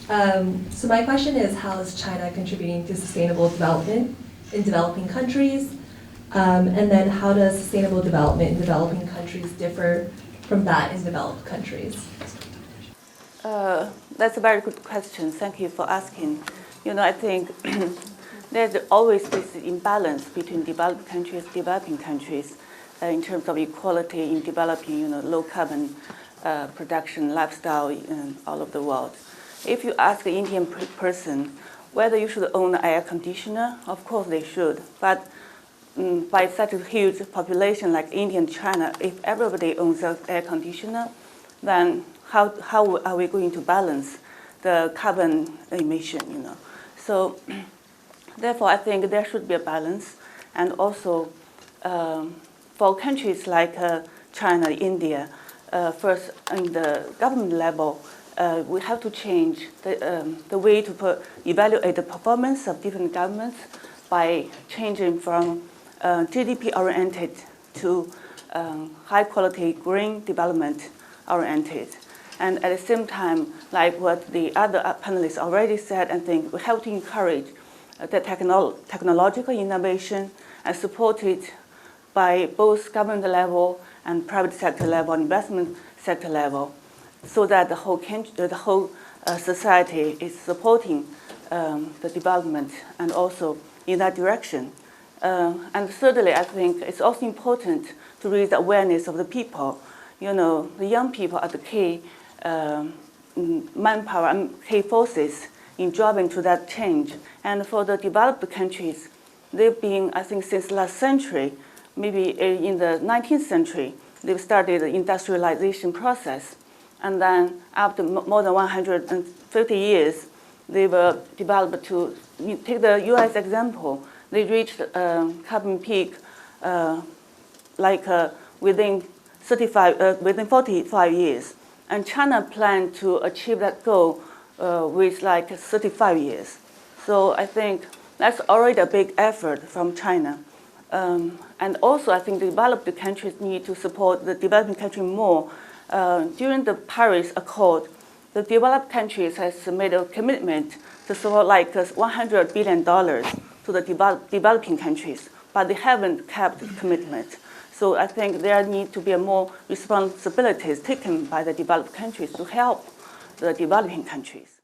So my question is, how is China contributing to sustainable development in developing countries? And then how does sustainable development in developing countries differ from that in developed countries? That's a very good question. Thank you for asking. I think there's always this imbalance between developed countries, developing countries, in terms of equality in developing, low carbon production, lifestyle in all of the world. If you ask an Indian person whether you should own an air conditioner, of course they should. But by such a huge population like India and China, if everybody owns an air conditioner, then how are we going to balance the carbon emission? So therefore, I think there should be a balance. And also, for countries like China, India, first, in the government level, we have to change the way to evaluate the performance of different governments by changing from GDP-oriented to high-quality green development-oriented. And at the same time, like what the other panelists already said, I think we have to encourage the technological innovation and support it by both government level and private sector level, investment sector level, so that the whole society is supporting the development and also in that direction. And thirdly, I think it's also important to raise the awareness of the people. The young people are the key manpower and key forces in driving to that change. And for the developed countries, they've been, I think, since last century, maybe in the 19th century, they've started the industrialization process. And then after more than 150 years, they've developed to, take the US example, they reached carbon peak within 45 years. And China planned to achieve that goal with 35 years. So I think that's already a big effort from China. And also, I think the developed countries need to support the developing country more. During the Paris Accord, the developed countries has made a commitment to support $100 billion to the developing countries, but they haven't kept the commitment. So I think there need to be more responsibilities taken by the developed countries to help the developing countries.